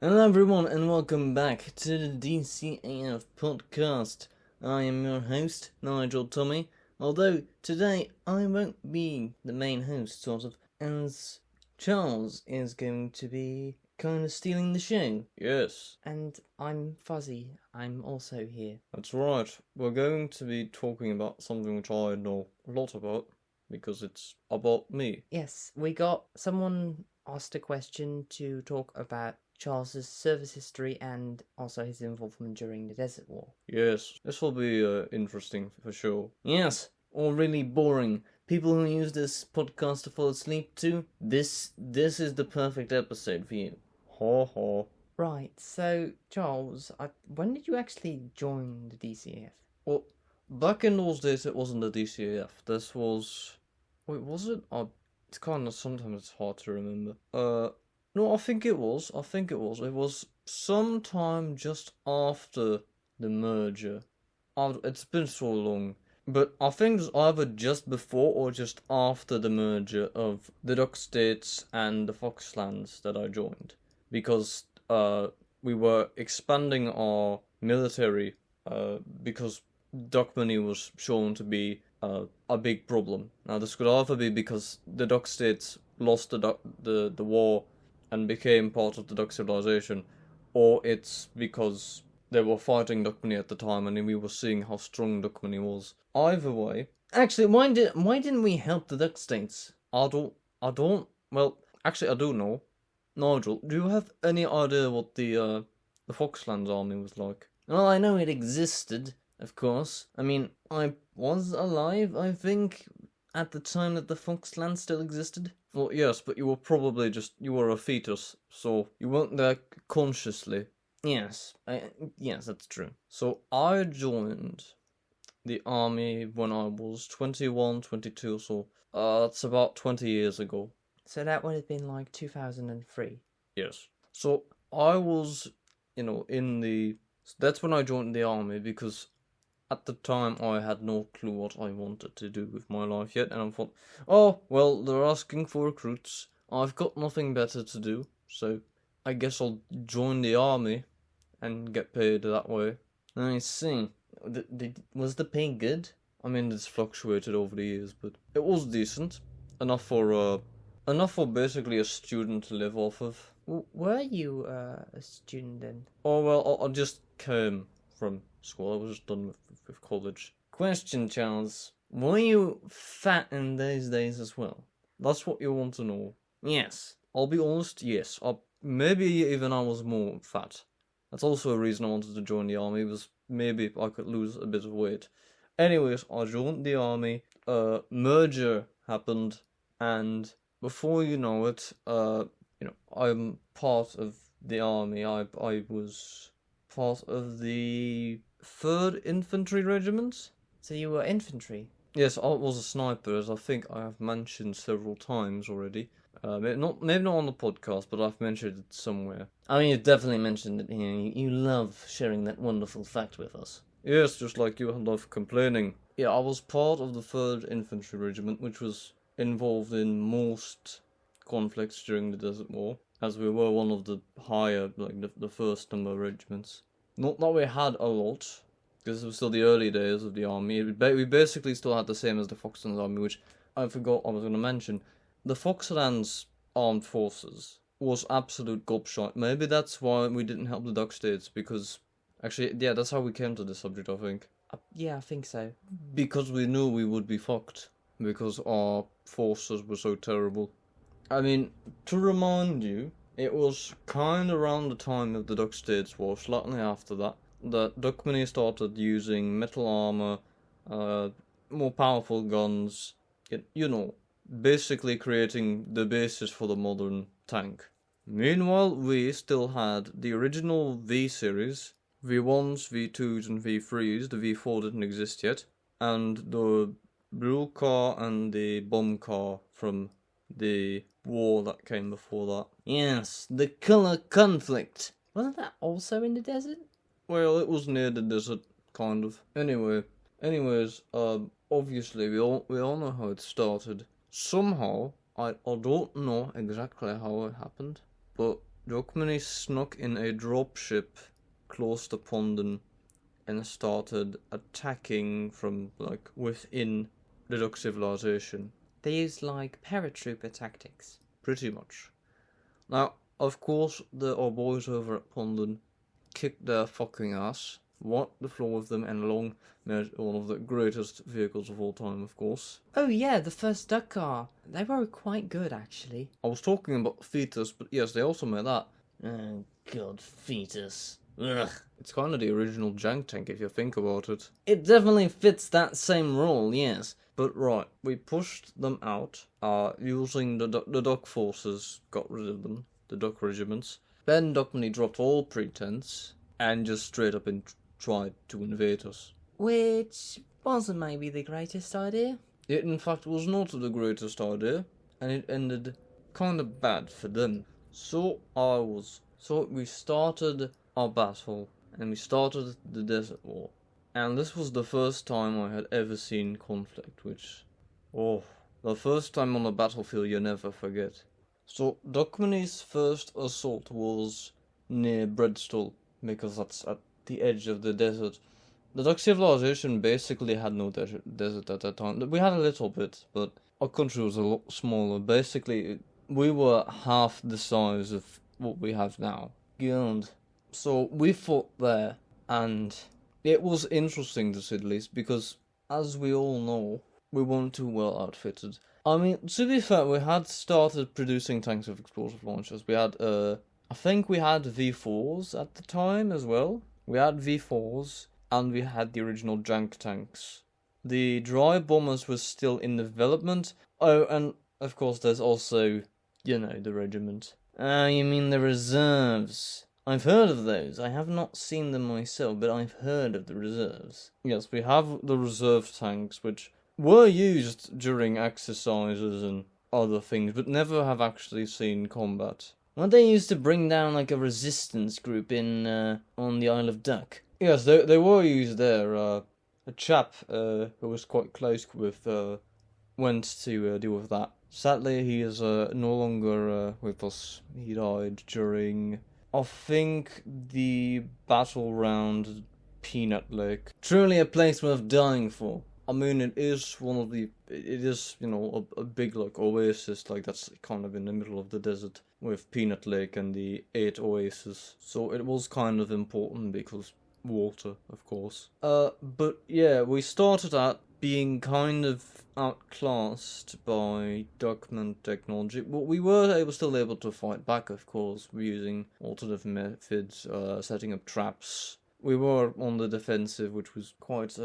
Hello everyone and welcome back to the DCAF podcast. I am your host, Nigel Tommy, although today I won't be the main host, sort of, as Charles is going to be kind of stealing the show. Yes. And I'm Fuzzy. I'm also here. That's right. We're going to be talking about something which I know a lot about, because it's about me. Yes, we got someone asked a question to talk about Charles's service history and also his involvement during the Desert War. Yes, this will be interesting for sure. Yes, or really boring. People who use this podcast to fall asleep to, this is the perfect episode for you. Ha ha. Right, so Charles, when did you actually join the DCAF? Well, back in those days it wasn't the DCAF. This was... Wait, was it? It's kind of... Sometimes it's hard to remember. No, I think it was. It was sometime just after the merger. It's been so long. But I think it's either just before or just after the merger of the Duck States and the Foxlands that I joined. Because we were expanding our military because duck money was shown to be a big problem. Now this could either be because the Duck States lost the war and became part of the Duck civilization, or it's because they were fighting duck money at the time and we were seeing how strong duck money was. Either way, actually, why didn't we help the Duck States? I don't. Well, actually, I do know. Nigel, do you have any idea what the Foxlands army was like? Well, I know it existed, of course. I mean, I was alive, I think, at the time that the Foxlands still existed. Well, yes, but you were probably you were a fetus, so you weren't there consciously. Yes, yes, that's true. So I joined the army when I was 21, 22, so that's about 20 years ago. So that would have been like 2003. Yes. So I was, that's when I joined the army, because at the time I had no clue what I wanted to do with my life yet, and I thought, oh, well, they're asking for recruits. I've got nothing better to do, so I guess I'll join the army and get paid that way. I see. Was the pay good? I mean, it's fluctuated over the years, but it was decent. Enough for basically a student to live off of. Were you a student then? Oh, well, I just came from school. I was just done with college. Question, Charles. Were you fat in those days as well? That's what you want to know. Yes. I'll be honest, yes. Maybe even I was more fat. That's also a reason I wanted to join the army, was maybe I could lose a bit of weight. Anyways, I joined the army. Merger happened, and before you know it, I'm part of the army. I was part of the 3rd Infantry Regiment. So you were infantry? Yes, I was a sniper, as I think I have mentioned several times already. Maybe not on the podcast, but I've mentioned it somewhere. I mean, you've definitely mentioned it here. You love sharing that wonderful fact with us. Yes, just like you love complaining. Yeah, I was part of the 3rd Infantry Regiment, which was involved in most conflicts during the Desert War, as we were one of the higher, like the first number of regiments. Not that we had a lot, because it was still the early days of the army. We basically still had the same as the Foxlands army, which I forgot I was going to mention. The Foxlands armed forces was absolute gobshite. Maybe that's why we didn't help the Duck States, because... Actually, yeah, that's how we came to this subject, I think. Yeah, I think so. Because we knew we would be fucked, because our forces were so terrible. I mean, to remind you, it was kind of around the time of the Duck States War, slightly after that Duck Money started using metal armor, more powerful guns, basically creating the basis for the modern tank. Meanwhile, we still had the original V-series, V1s, V2s and V3s. The V4 didn't exist yet, and the blue car and the bomb car from the war that came before that. Yes, the colour conflict. Wasn't that also in the desert? Well, it was near the desert, kind of. Anyways, obviously we all know how it started. Somehow, I don't know exactly how it happened, but Dockmany snuck in a dropship close to Pondon and started attacking from, like, within the Duck civilization. They used, like, paratrooper tactics. Pretty much. Now, of course, our boys over at Pondon kicked their fucking ass, wiped the floor with them, and along met one of the greatest vehicles of all time, of course. Oh yeah, the first duck car. They were quite good, actually. I was talking about Fetus, but yes, they also made that. Oh god, Fetus. Ugh. It's kind of the original jank tank if you think about it. It definitely fits that same role, yes. But right, we pushed them out, using the duck forces, got rid of them, the duck regiments. Then Dockmany dropped all pretense, and just straight up tried to invade us. Which wasn't maybe the greatest idea. It in fact was not the greatest idea, and it ended kind of bad for them. So we started our battle, and we started the Desert War. And this was the first time I had ever seen conflict, which, the first time on the battlefield you never forget. So, Dockmany's first assault was near Bredstall, because that's at the edge of the desert. The Duck civilization basically had no desert at that time. We had a little bit, but our country was a lot smaller. Basically, we were half the size of what we have now. God. So, we fought there, and it was interesting to say the least, because, as we all know, we weren't too well outfitted. I mean, to be fair, we had started producing tanks with explosive launchers. We had, I think we had V4s at the time as well. We had V4s, and we had the original jank tanks. The dry bombers were still in development. Oh, and of course there's also, the regiment. You mean the reserves? I've heard of those. I have not seen them myself, but I've heard of the reserves. Yes, we have the reserve tanks, which were used during exercises and other things, but never have actually seen combat. Weren't they used to bring down, like, a resistance group in, on the Isle of Duck? Yes, they were used there. A chap, who was quite close with, went to, deal with that. Sadly, he is, no longer, with us. He died during, I think, the battle round Peanut Lake. Truly a place worth dying for. I mean, it is a big, like, oasis, like, that's kind of in the middle of the desert, with Peanut Lake and the 8 oases. So it was kind of important because water, of course. But yeah, we started out being kind of outclassed by Duckman technology, but we were still able to fight back, of course, using alternative methods, setting up traps. We were on the defensive, which was quite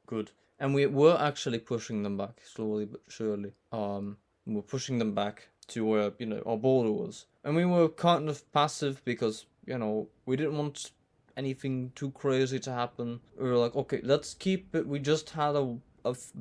good. And we were actually pushing them back, slowly but surely. We were pushing them back to where, our border was. And we were kind of passive because, we didn't want anything too crazy to happen. We were like, okay, let's keep it. We just had a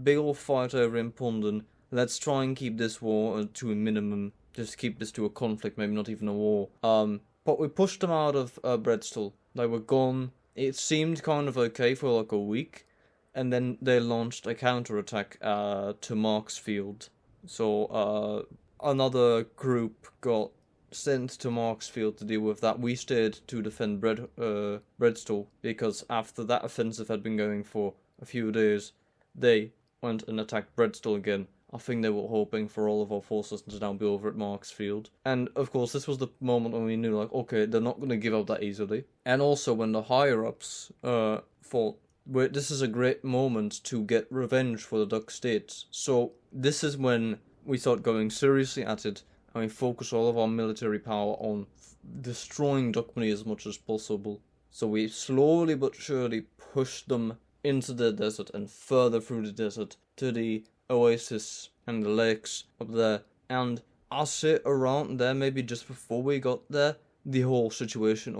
big old fight over in Pondon. Let's try and keep this war to a minimum. Just keep this to a conflict, maybe not even a war. But we pushed them out of Bredstall. They were gone. It seemed kind of okay for like a week. And then they launched a counterattack to Marksfield. So another group got sent to Marksfield to deal with that. We stayed to defend Bredstall, because after that offensive had been going for a few days, they went and attacked Bredstall again. I think they were hoping for all of our forces to now be over at Marksfield. And of course, this was the moment when we knew, like, okay, they're not going to give up that easily. And also when the higher-ups thought, this is a great moment to get revenge for the Duck States. So this is when we start going seriously at it, and we focus all of our military power on destroying Duckmany as much as possible. So we slowly but surely push them into the desert and further through the desert to the oasis and the lakes up there. And I'll say around there, maybe just before we got there, the whole situation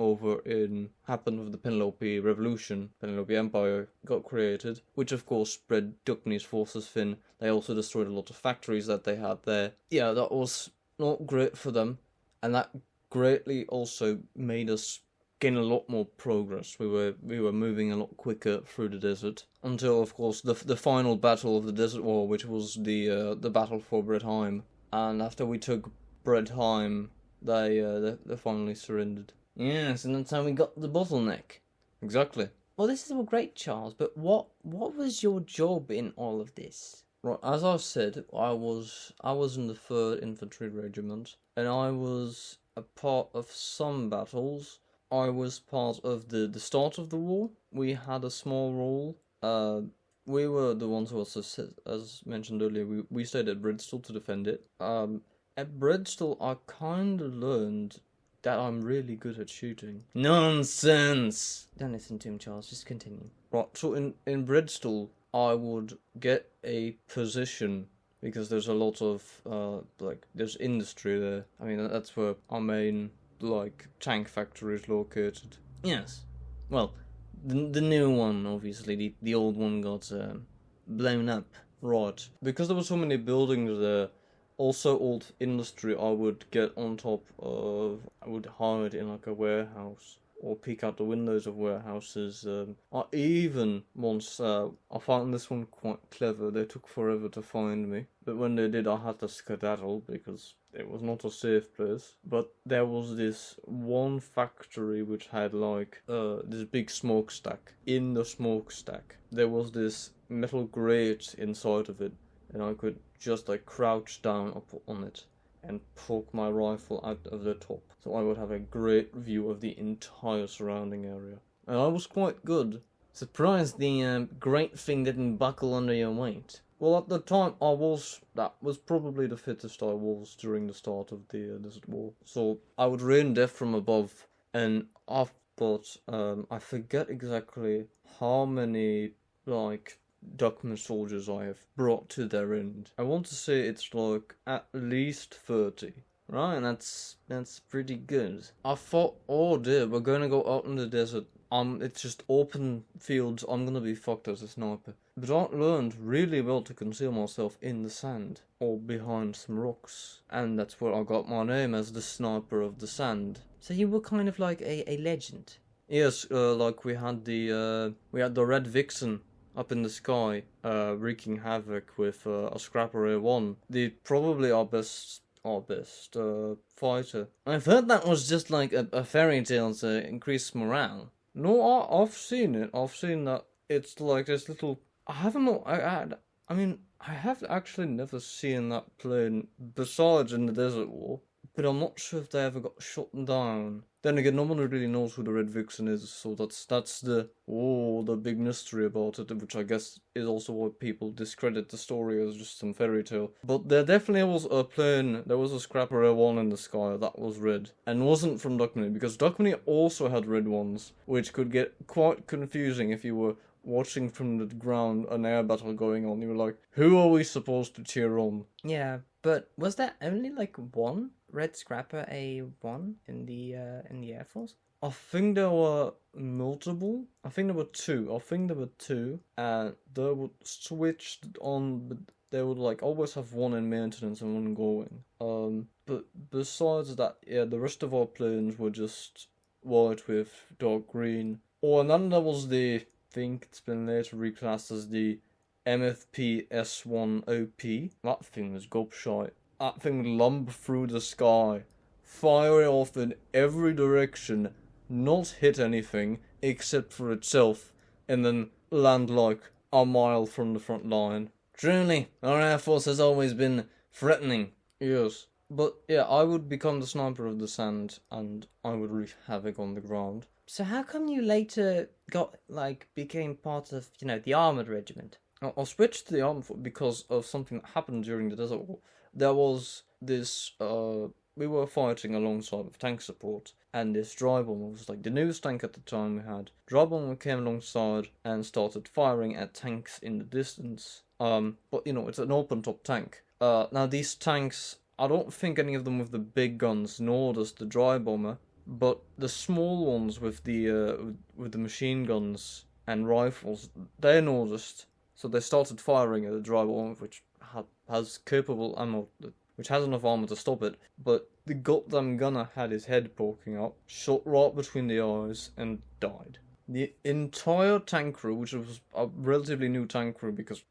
happened with the Penelope Revolution. Penelope Empire got created, which of course spread Duckmany's forces thin. They also destroyed a lot of factories that they had there. Yeah, that was not great for them, and that greatly also made us gain a lot more progress. We were moving a lot quicker through the desert, until of course the final battle of the Desert War, which was the battle for Bredheim. And after we took Bredheim, they finally surrendered. Yes, and that's how we got the bottleneck. Exactly. Well, this is all great, Charles, but what was your job in all of this? Right, as I said, I was in the 3rd Infantry Regiment, and I was a part of some battles. I was part of the start of the war. We had a small role. We were the ones who, as mentioned earlier, we stayed at Bristol to defend it. At Bristol, I kind of learned that I'm really good at shooting. Nonsense! Don't listen to him, Charles. Just continue. Right, so in Bristol, I would get a position because there's a lot of there's industry there. I mean, that's where our main tank factory is located. Yes. Well, the new one, obviously, the old one got blown up. Right. Because there were so many buildings there, also old industry, I would get on top of, I would hide in a warehouse or peek out the windows of warehouses. I even once, I found this one quite clever. They took forever to find me, but when they did, I had to skedaddle because it was not a safe place. But there was this one factory which had this big smokestack. In the smokestack, there was this metal grate inside of it, and I could just crouch down up on it and poke my rifle out of the top, so I would have a great view of the entire surrounding area. And I was quite good. Surprised the great thing didn't buckle under your weight. Well, at the time, that was probably the fittest I was during the start of the Desert War. So I would rain death from above, and I've got, I forget exactly how many, Duckman soldiers I have brought to their end. I want to say it's at least 30. Right, and that's pretty good. I thought, oh dear, we're gonna go out in the desert. It's just open fields. I'm gonna be fucked as a sniper. But I learned really well to conceal myself in the sand or behind some rocks, and that's where I got my name as the Sniper of the Sand. So you were kind of like a legend. Yes, we had the Red Vixen up in the sky, wreaking havoc with a Scrapper A1. Probably our best fighter. I've heard that was just a fairy tale to increase morale. No, I've seen it. I've seen that it's this little. I haven't. I mean, I have actually never seen that plane besides in the Desert War. But I'm not sure if they ever got shot down. Then again, no one really knows who the Red Vixen is, so that's the big mystery about it, which I guess is also why people discredit the story as just some fairy tale. But there definitely was a plane, there was a Scrapper A1 in the sky that was red, and wasn't from Duckmany, because Duckmany also had red ones, which could get quite confusing if you were watching from the ground an air battle going on. You were like, who are we supposed to cheer on? Yeah, but was there only one Red Scrapper A1 in the Air Force? I think there were multiple. I think there were two. And they would switch on, but they would always have one in maintenance and one going. But besides that, yeah, the rest of our planes were just white with dark green. Oh, and then there was I think it's been later reclassed as the MFP S1OP. That thing was gobshite. That thing lumbered through the sky, fire off in every direction, not hit anything except for itself, and then land a mile from the front line. Truly, our Air Force has always been threatening. Yes. But yeah, I would become the Sniper of the Sand, and I would wreak havoc on the ground. So how come you later became part of, the Armoured Regiment? I switched to the Armored because of something that happened during the Desert War. There was this, we were fighting alongside with tank support, and this dry bomber was the newest tank at the time we had. Dry bomber came alongside and started firing at tanks in the distance. But it's an open top tank. Now these tanks, I don't think any of them with the big guns, nor does the dry bomber, but the small ones with the machine guns and rifles, they noticed. So they started firing at the dry bomber, which has capable ammo, which has enough armor to stop it, but the goddamn gunner had his head poking out, shot right between the eyes, and died. The entire tank crew, which was a relatively new tank crew, because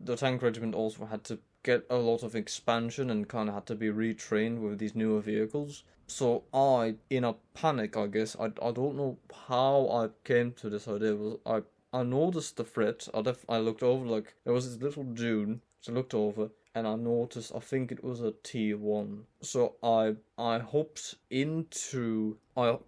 the tank regiment also had to get a lot of expansion and kind of had to be retrained with these newer vehicles. So I, in a panic, I guess, I don't know how I came to this idea, was I noticed the threat. I looked over, like, there was this little dune, so I looked over, and I noticed, I think it was a T1. So I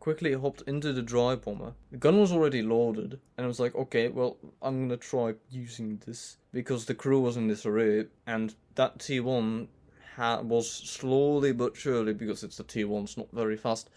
quickly hopped into the dry bomber. The gun was already loaded, and I was like, okay, well, I'm gonna try using this, because the crew was in disarray, and that T1 was slowly but surely, because it's a T1, it's not very fast,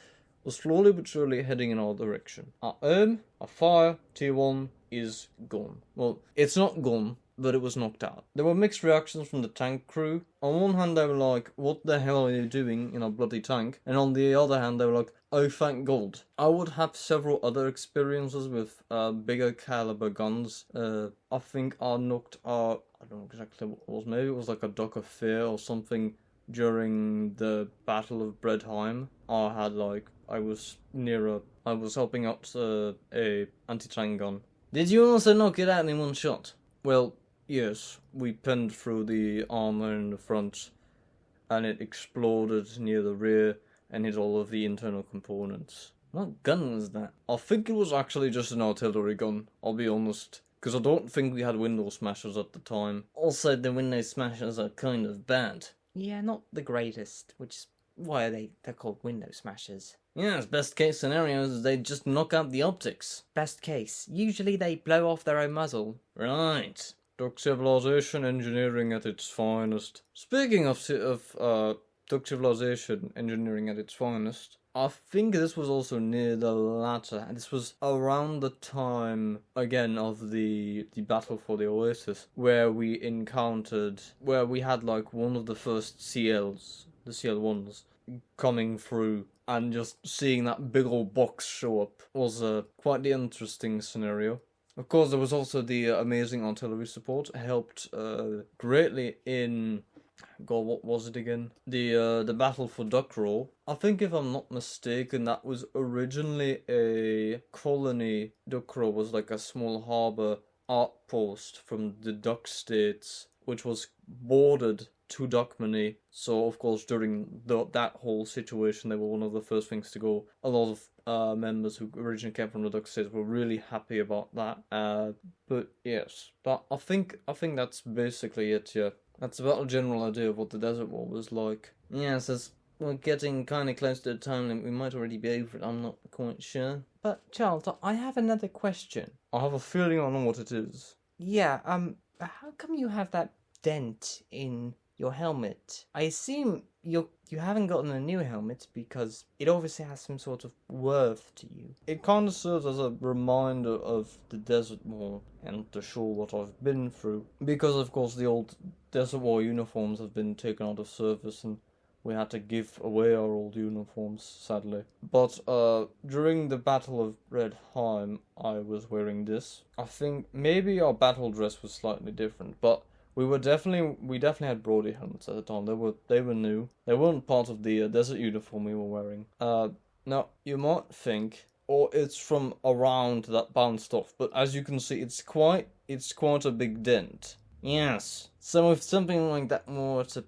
was slowly but surely heading in our direction. I fire, T1 is gone. Well, it's not gone, but it was knocked out. There were mixed reactions from the tank crew. On one hand, they were like, what the hell are you doing in a bloody tank? And on the other hand, they were like, oh, thank God. I would have several other experiences with bigger caliber guns. I think I knocked out, I don't know exactly what it was, maybe it was like a Duck of Fear or something during the Battle of Bredheim. I was helping out a anti-tank gun. Did you also knock it out in one shot? Well, yes, we pinned through the armor in the front, and it exploded near the rear and hit all of the internal components. What gun was that? I think it was actually just an artillery gun, I'll be honest, because I don't think we had window smashers at the time. Also, the window smashers are kind of bad. Yeah, not the greatest, which is why they're called window smashers. Yes, best case scenario is they just knock out the optics. Best case, usually they blow off their own muzzle. Right. Duck Civilization engineering at its finest. Speaking of Duck Civilization engineering at its finest, I think this was also near the latter. This was around the time, again, of the battle for the Oasis, where we had like one of the first CLs, the CL1s, coming through, and just seeing that big old box show up was quite the interesting scenario. Of course, there was also the amazing artillery support, helped greatly in, God, what was it again? The battle for Duckroll. I think, if I'm not mistaken, that was originally a colony. Duckroll was like a small harbour outpost from the Duck States, which was bordered to Duckmany. So, of course, during that whole situation, they were one of the first things to go. A lot of members who originally came from the Duck States were really happy about that. But yes, I think that's basically it. Yeah, that's about a general idea of what the Desert War was like. Yes, as we're getting kind of close to the time limit, we might already be over it. I'm not quite sure. But Charles, I have another question. I have a feeling I know what it is. Yeah. How come you have that dent in your helmet? I assume you haven't gotten a new helmet because it obviously has some sort of worth to you. It kind of serves as a reminder of the Desert War and to show what I've been through. Because, of course, the old Desert War uniforms have been taken out of service and we had to give away our old uniforms, sadly. But during the Battle of Bredheim, I was wearing this. I think maybe our battle dress was slightly different, but we definitely had Brody helmets at the time. They were new. They weren't part of the desert uniform we were wearing. Now you might think, oh, it's from around that bounced off, but as you can see, it's quite a big dent. Yes. So if something like that were to,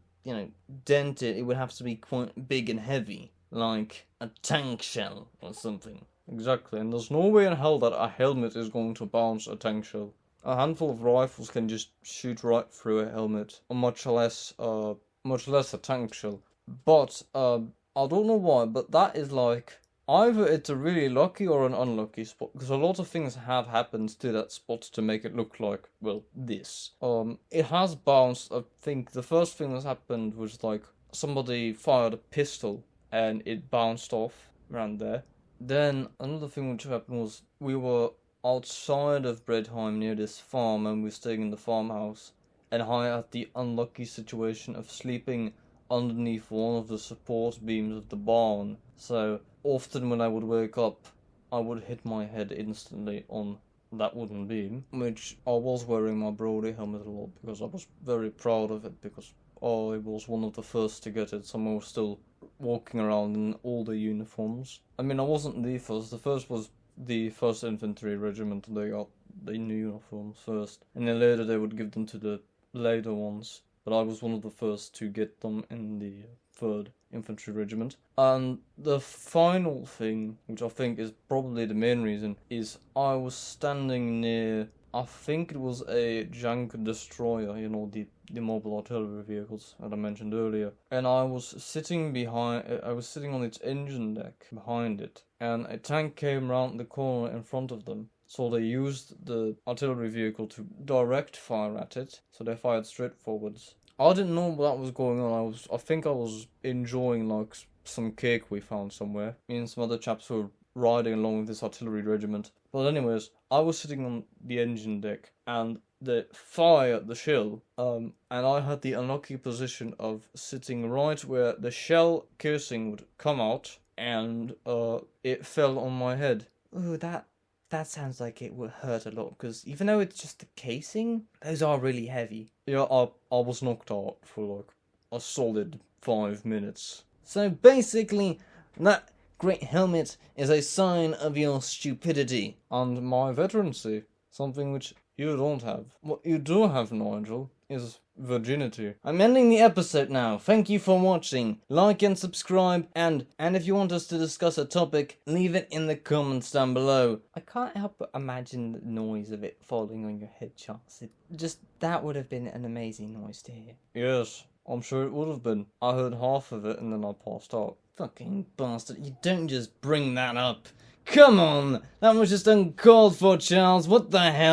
dent it, it would have to be quite big and heavy, like a tank shell or something. Exactly, and there's no way in hell that a helmet is going to bounce a tank shell. A handful of rifles can just shoot right through a helmet, much less a tank shell. But I don't know why, but that is like either it's a really lucky or an unlucky spot, because a lot of things have happened to that spot to make it look like, well, this. It has bounced. I think the first thing that happened was like somebody fired a pistol and it bounced off around there. Then another thing which happened was we were outside of Bredheim near this farm, and we were staying in the farmhouse, and I had the unlucky situation of sleeping underneath one of the support beams of the barn. So often when I would wake up, I would hit my head instantly on that wooden beam, which I was wearing my Brody helmet a lot because I was very proud of it, because I was one of the first to get it. Someone was still walking around in all the uniforms. I mean, I wasn't the first. The first was the 1st Infantry Regiment. They got the new uniforms first, and then later they would give them to the later ones. But I was one of the first to get them in the 3rd Infantry Regiment. And the final thing, which I think is probably the main reason, is I was standing near, I think it was a Jank destroyer, you know, the mobile artillery vehicles that I mentioned earlier. And I was sitting on its engine deck behind it, and a tank came round the corner in front of them. So they used the artillery vehicle to direct fire at it, so they fired straight forwards. I didn't know what was going on. I think I was enjoying like some cake we found somewhere. Me and some other chaps were riding along with this artillery regiment. But anyways, I was sitting on the engine deck, and they fired the shell, and I had the unlucky position of sitting right where the shell casing would come out, and it fell on my head. Ooh, that sounds like it would hurt a lot, because even though it's just the casing, those are really heavy. Yeah, I was knocked out for like a solid 5 minutes. So basically, that great helmet is a sign of your stupidity. And my veterancy, something which you don't have. What you do have, Nigel, is virginity. I'm ending the episode now. Thank you for watching. Like and subscribe, and if you want us to discuss a topic, leave it in the comments down below. I can't help but imagine the noise of it falling on your head, Charles. That would have been an amazing noise to hear. Yes, I'm sure it would have been. I heard half of it and then I passed out. Fucking bastard, you don't just bring that up. Come on! That was just uncalled for, Charles. What the hell?